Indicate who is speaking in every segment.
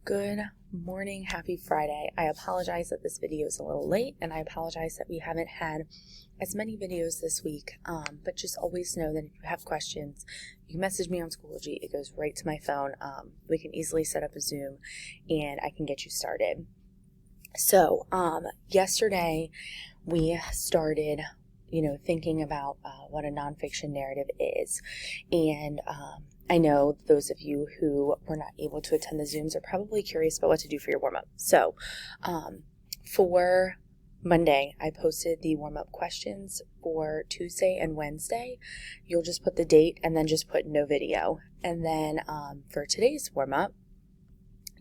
Speaker 1: Good morning, happy Friday. I apologize that this video is a little late, and I apologize that we haven't had as many videos this week, but just always know that if you have questions, you can message me on Schoology. It goes right to my phone. We can easily set up a Zoom, and I can get you started. So, yesterday we started, thinking about what a nonfiction narrative is, and I know those of you who were not able to attend the Zooms are probably curious about what to do for your warm-up. So for Monday, I posted the warm-up questions for Tuesday and Wednesday. You'll just put the date and then just put no video. And then for today's warm-up,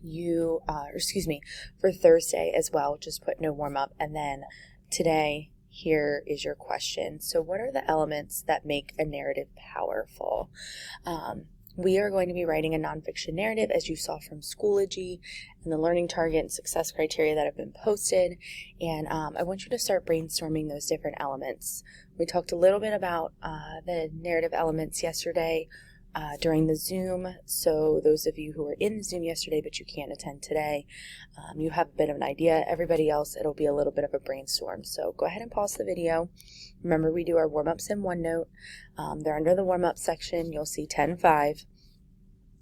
Speaker 1: for Thursday as well, just put no warm-up. And then today, here is your question. So what are the elements that make a narrative powerful? We are going to be writing a nonfiction narrative, as you saw from Schoology and the learning target and success criteria that have been posted. And I want you to start brainstorming those different elements. We talked a little bit about the narrative elements yesterday during the Zoom. So those of you who were in the Zoom yesterday but you can't attend today, you have a bit of an idea. Everybody else, it'll be a little bit of a brainstorm. So go ahead and pause the video. Remember, we do our warm-ups in OneNote. They're under the warm-up section. You'll see 10-5.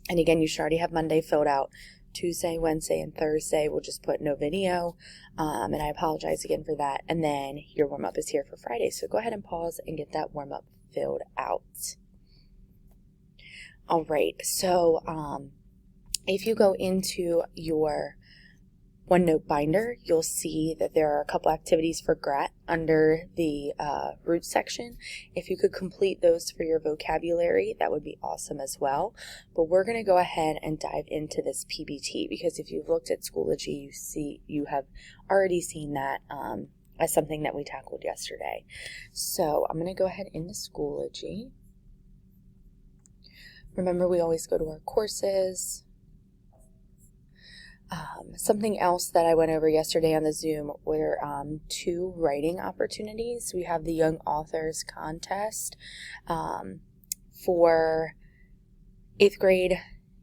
Speaker 1: And again, you should already have Monday filled out. Tuesday, Wednesday, and Thursday, we'll just put no video. And I apologize again for that. And then your warm-up is here for Friday. So go ahead and pause and get that warm-up filled out. All right, so if you go into your OneNote binder, you'll see that there are a couple activities for GRAT under the Roots section. If you could complete those for your vocabulary, that would be awesome as well. But we're going to go ahead and dive into this PBT, because if you've looked at Schoology, you have already seen that as something that we tackled yesterday. So I'm going to go ahead into Schoology. Remember, we always go to our courses. Something else that I went over yesterday on the Zoom were 2 writing opportunities. We have the Young Authors Contest. For 8th grade,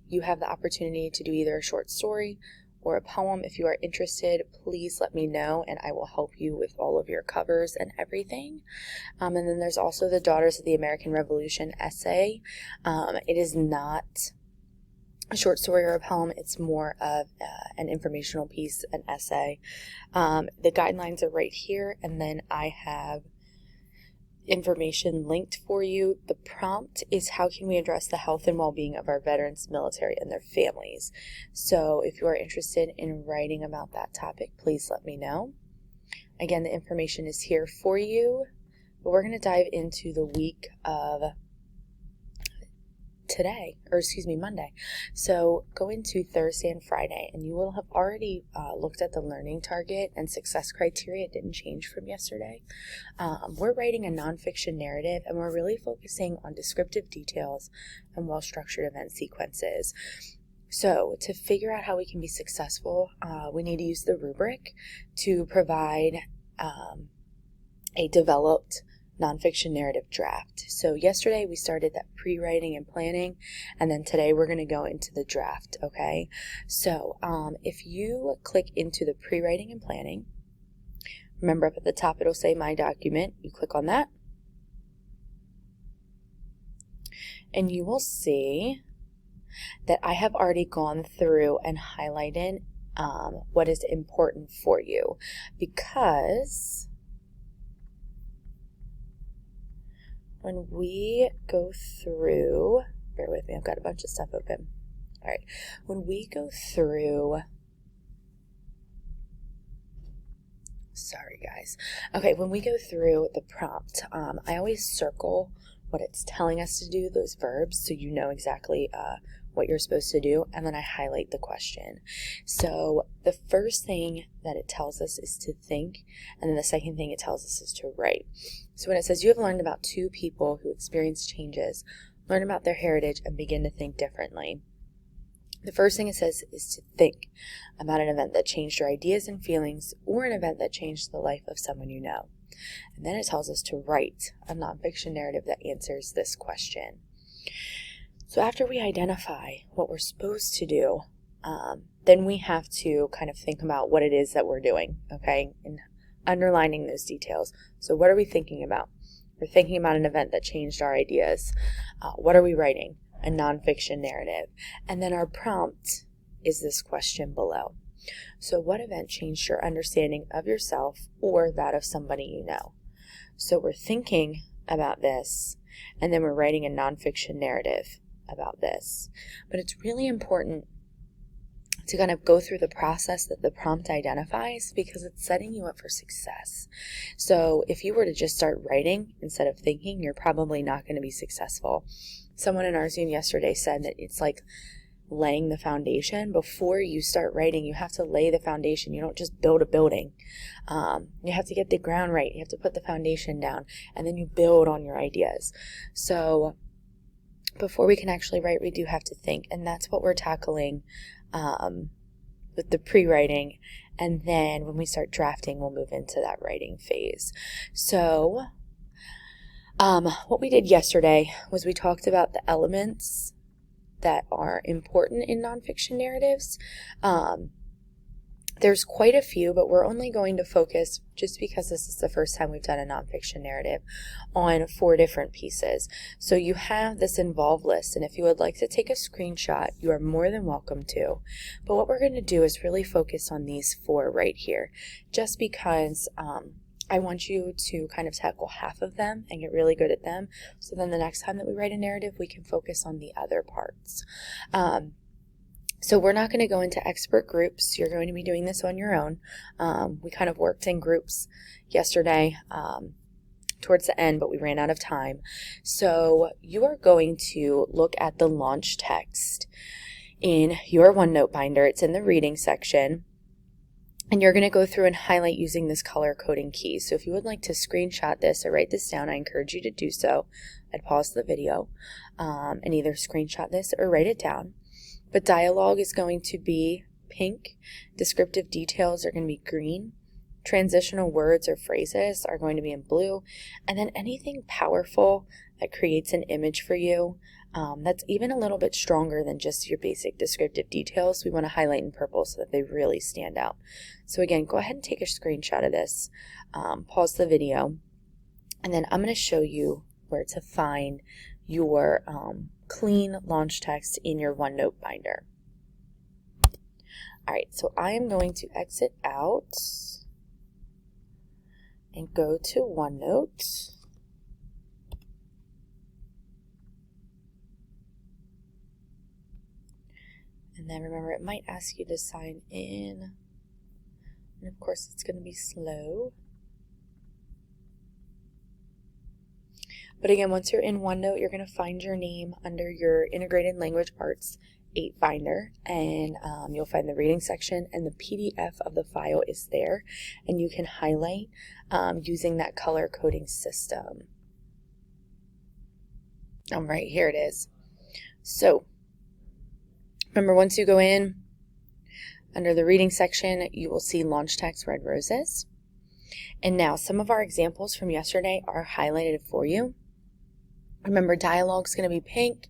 Speaker 1: you have the opportunity to do either a short story or a poem. If you are interested, please let me know and I will help you with all of your covers and everything. And then there's also the Daughters of the American Revolution essay. It is not a short story or a poem. It's more of an informational piece, an essay. The guidelines are right here, and then I have information linked for you. The prompt is, how can we address the health and well-being of our veterans, military, and their families? So if you are interested in writing about that topic, please let me know. Again, the information is here for you, but we're going to dive into the week of Monday. So go into Thursday and Friday, and you will have already looked at the learning target and success criteria. It didn't change from yesterday. We're writing a nonfiction narrative, and we're really focusing on descriptive details and well-structured event sequences. So to figure out how we can be successful, we need to use the rubric to provide a developed nonfiction narrative draft. So yesterday we started that pre-writing and planning, and then today we're going to go into the draft, okay? So if you click into the pre-writing and planning, remember up at the top it'll say My Document. You click on that, and you will see that I have already gone through and highlighted what is important for you, because when we go through, bear with me, I've got a bunch of stuff open. All right, when we go through, sorry guys. Okay, when we go through the prompt, I always circle what it's telling us to do, those verbs, so you know exactly what you're supposed to do, and then I highlight the question. So the first thing that it tells us is to think, and then the second thing it tells us is to write. So when it says you have learned about 2 people who experience changes, learn about their heritage, and begin to think differently, the first thing it says is to think about an event that changed your ideas and feelings, or an event that changed the life of someone you know. And then it tells us to write a nonfiction narrative that answers this question. So after we identify what we're supposed to do, then we have to kind of think about what it is that we're doing, okay, and underlining those details. So what are we thinking about? We're thinking about an event that changed our ideas. What are we writing? A nonfiction narrative. And then our prompt is this question below. So what event changed your understanding of yourself or that of somebody you know? So we're thinking about this, and then we're writing a nonfiction narrative about this. But it's really important to kind of go through the process that the prompt identifies, because it's setting you up for success. So if you were to just start writing instead of thinking, you're probably not going to be successful. Someone in our Zoom yesterday said that it's like laying the foundation. Before you start writing, you have to lay the foundation. You don't just build a building. You have to get the ground right. You have to put the foundation down, and then you build on your ideas. So before we can actually write, we do have to think, and that's what we're tackling with the pre-writing. And then when we start drafting, we'll move into that writing phase. So what we did yesterday was we talked about the elements that are important in nonfiction narratives. There's quite a few, but we're only going to focus, just because this is the first time we've done a nonfiction narrative, on 4 different pieces. So you have this involved list, and if you would like to take a screenshot, you are more than welcome to. But what we're going to do is really focus on these 4 right here, just because I want you to kind of tackle half of them and get really good at them. So then the next time that we write a narrative, we can focus on the other parts. So we're not going to go into expert groups. You're going to be doing this on your own. We kind of worked in groups yesterday towards the end, but we ran out of time. So you are going to look at the launch text in your OneNote binder. It's in the reading section. And you're going to go through and highlight using this color coding key. So if you would like to screenshot this or write this down, I encourage you to do so. I'd pause the video and either screenshot this or write it down. But dialogue is going to be pink. Descriptive details are going to be green. Transitional words or phrases are going to be in blue. And then anything powerful that creates an image for you, that's even a little bit stronger than just your basic descriptive details, we want to highlight in purple so that they really stand out. So again, go ahead and take a screenshot of this. Pause the video. And then I'm going to show you where to find your clean launch text in your OneNote binder. All right, so I am going to exit out and go to OneNote. And then remember, it might ask you to sign in. And of course, it's going to be slow. But again, once you're in OneNote, you're going to find your name under your Integrated Language Arts 8 binder, and you'll find the reading section, and the PDF of the file is there, and you can highlight using that color coding system. All right, here it is. So remember, once you go in under the reading section, you will see launch text red roses. And now some of our examples from yesterday are highlighted for you. Remember, dialogue is going to be pink.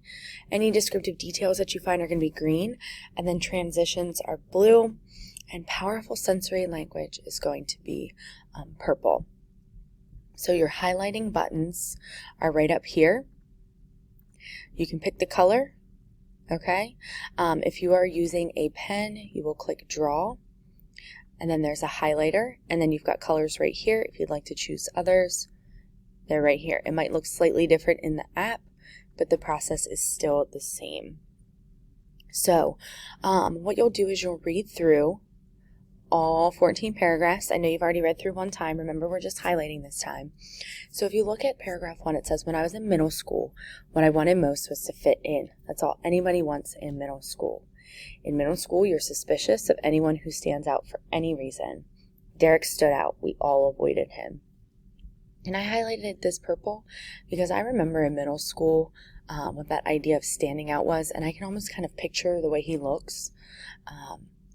Speaker 1: Any descriptive details that you find are going to be green. And then transitions are blue. And powerful sensory language is going to be purple. So your highlighting buttons are right up here. You can pick the color. Okay. If you are using a pen, you will click draw. And then there's a highlighter. And then you've got colors right here if you'd like to choose others. They're right here. It might look slightly different in the app, but the process is still the same. So what you'll do is you'll read through all 14 paragraphs. I know you've already read through one time. Remember, we're just highlighting this time. So if you look at paragraph 1, it says, when I was in middle school, what I wanted most was to fit in. That's all anybody wants in middle school. In middle school, you're suspicious of anyone who stands out for any reason. Derek stood out. We all avoided him. And I highlighted this purple because I remember in middle school what that idea of standing out was, and I can almost kind of picture the way he looks.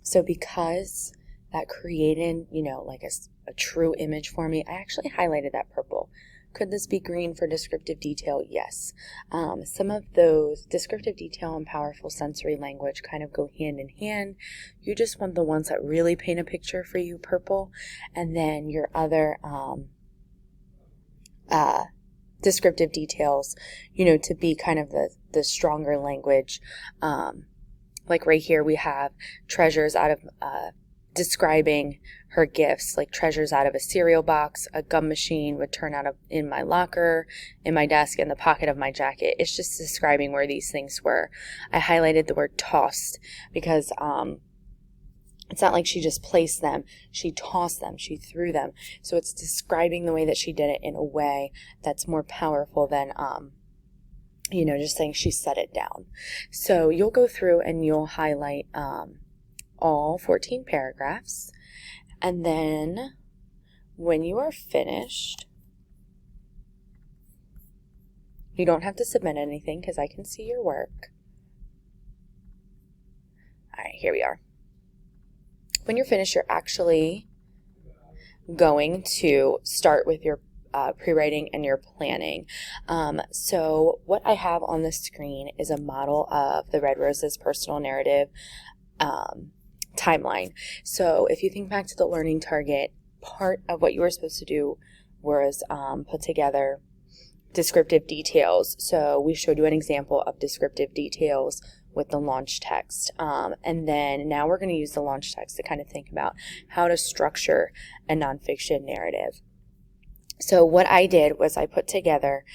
Speaker 1: So because that created, like a true image for me, I actually highlighted that purple. Could this be green for descriptive detail? Yes. Some of those descriptive detail and powerful sensory language kind of go hand in hand. You just want the ones that really paint a picture for you, purple, and then your other descriptive details, to be kind of the stronger language. Like right here we have treasures out of describing her gifts, like treasures out of a cereal box, a gum machine would turn out in my locker, in my desk, in the pocket of my jacket. It's just describing where these things were. I highlighted the word tossed because it's not like she just placed them. She tossed them. She threw them. So it's describing the way that she did it in a way that's more powerful than, just saying she set it down. So you'll go through and you'll highlight all 14 paragraphs. And then when you are finished, you don't have to submit anything because I can see your work. All right, here we are. When you're finished, you're actually going to start with your pre-writing and your planning. So what I have on the screen is a model of the Red Roses personal narrative timeline. So if you think back to the learning target, part of what you were supposed to do was put together descriptive details. So we showed you an example of descriptive details with the launch text. And then now we're going to use the launch text to kind of think about how to structure a nonfiction narrative. So what I did was I put together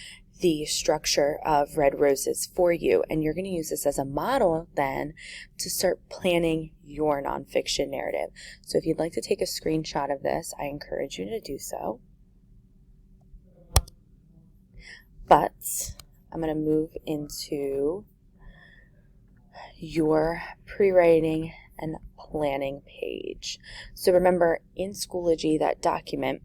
Speaker 1: the structure of Red Roses for you, and you're going to use this as a model then to start planning your nonfiction narrative. So if you'd like to take a screenshot of this, I encourage you to do so. But I'm going to move into your pre-writing and planning page. So remember, in Schoology, that document,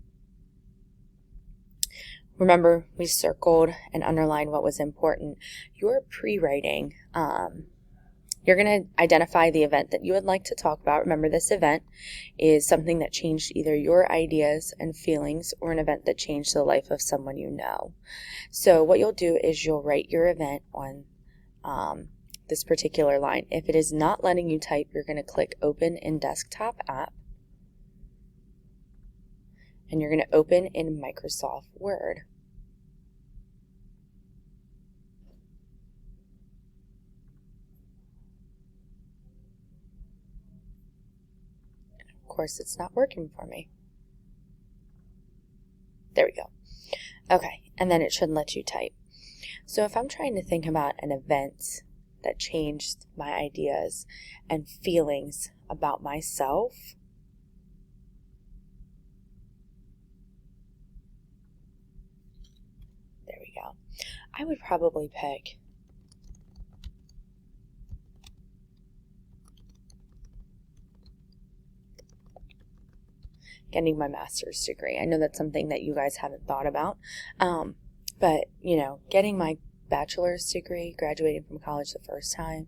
Speaker 1: remember we circled and underlined what was important. Your pre-writing, you're going to identify the event that you would like to talk about. Remember, this event is something that changed either your ideas and feelings or an event that changed the life of someone you know. So what you'll do is you'll write your event on this particular line. If it is not letting you type, you're going to click Open in Desktop App, and you're going to open in Microsoft Word. And of course, it's not working for me. There we go. Okay, and then it should let you type. So if I'm trying to think about an event that changed my ideas and feelings about myself, there we go. I would probably pick getting my master's degree. I know that's something that you guys haven't thought about, but getting my bachelor's degree, graduating from college the first time,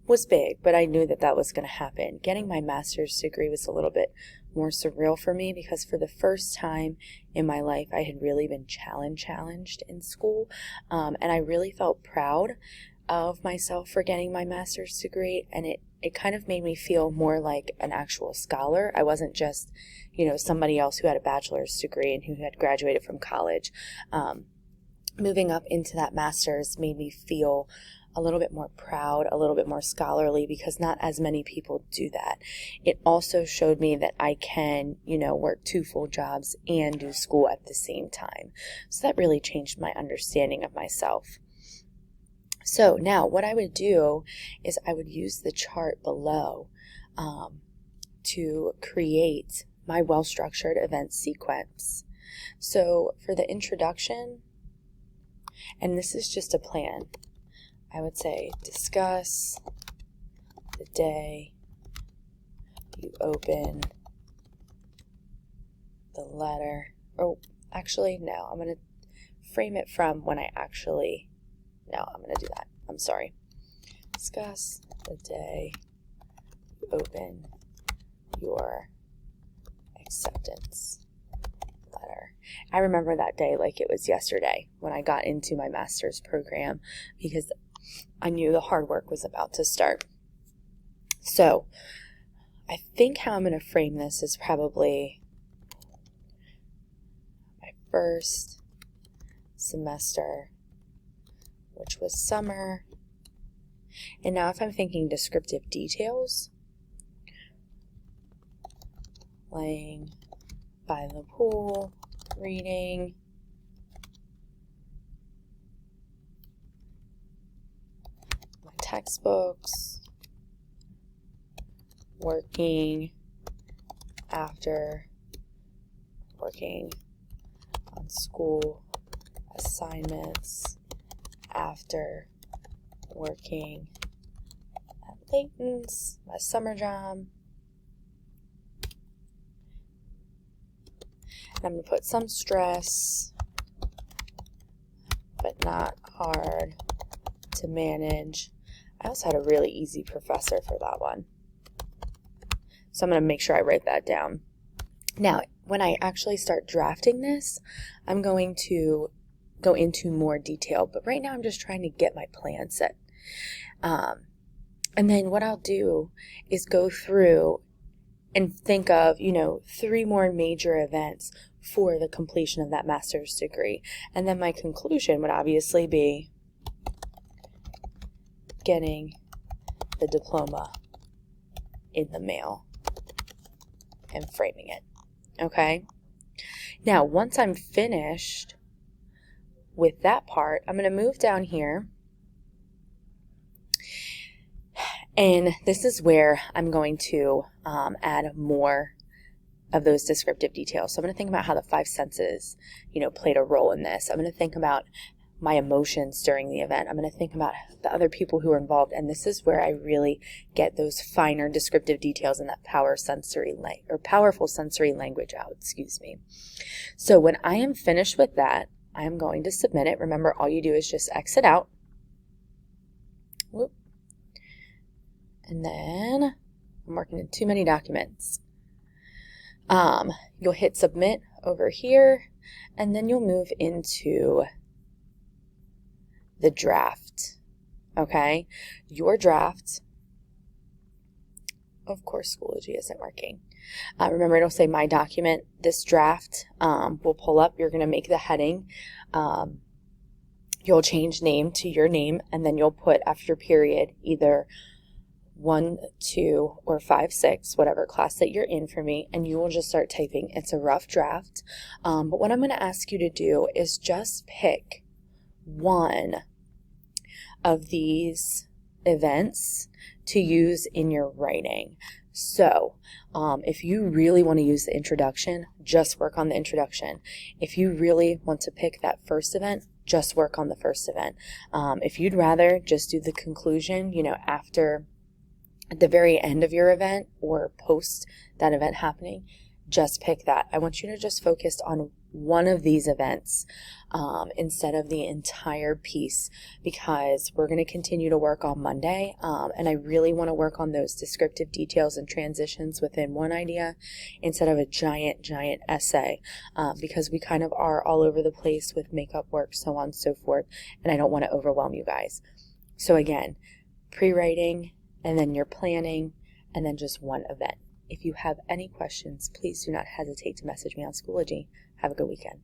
Speaker 1: was big, but I knew that that was going to happen. Getting my master's degree was a little bit more surreal for me because for the first time in my life, I had really been challenged in school, and I really felt proud of myself for getting my master's degree, and it kind of made me feel more like an actual scholar. I wasn't just, somebody else who had a bachelor's degree and who had graduated from college. Moving up into that master's made me feel a little bit more proud, a little bit more scholarly, because not as many people do that. It also showed me that I can, work 2 full jobs and do school at the same time. So that really changed my understanding of myself. So now what I would do is I would use the chart below to create my well-structured event sequence. So for the introduction, and this is just a plan, I would say discuss the day you open the letter. Oh, actually, no, I'm going to frame it from when I actually, no, I'm going to do that. I'm sorry. Discuss the day you open your acceptance letter. letter. I remember that day like it was yesterday when I got into my master's program because I knew the hard work was about to start. So I think how I'm going to frame this is probably my first semester, which was summer. And now if I'm thinking descriptive details, laying by the pool, reading, my textbooks, working after working on school assignments, after working at Layton's, my summer job. And I'm going to put some stress, but not hard to manage. I also had a really easy professor for that one. So I'm going to make sure I write that down. Now, when I actually start drafting this, I'm going to go into more detail. But right now I'm just trying to get my plan set. And then what I'll do is go through and think of, 3 more major events for the completion of that master's degree. And then my conclusion would obviously be getting the diploma in the mail and framing it. Okay? Now, once I'm finished with that part, I'm going to move down here. And this is where I'm going to add more of those descriptive details. So I'm going to think about how the 5 senses, played a role in this. I'm going to think about my emotions during the event. I'm going to think about the other people who are involved. And this is where I really get those finer descriptive details and that powerful sensory language out, So when I am finished with that, I am going to submit it. Remember, all you do is just exit out. Whoop. And then I'm working in too many documents. You'll hit submit over here, and then you'll move into the draft. Okay? Your draft, of course, Schoology isn't working. Remember, it'll say my document. This draft will pull up. You're going to make the heading. You'll change name to your name, and then you'll put after period either 1, 2, or 5, 6, whatever class that you're in for me, and you will just start typing. It's a rough draft, but what I'm going to ask you to do is just pick one of these events to use in your writing. So if you really want to use the introduction, just work on the introduction. If you really want to pick that first event, just work on the first event. If you'd rather just do the conclusion, after at the very end of your event or post that event happening, just pick that. I want you to just focus on one of these events instead of the entire piece, because we're going to continue to work on Monday, and I really want to work on those descriptive details and transitions within one idea instead of a giant essay, because we kind of are all over the place with makeup work, so on and so forth, and I don't want to overwhelm you guys. So again, pre-writing, and then your planning, and then just one event. If you have any questions, please do not hesitate to message me on Schoology. Have a good weekend.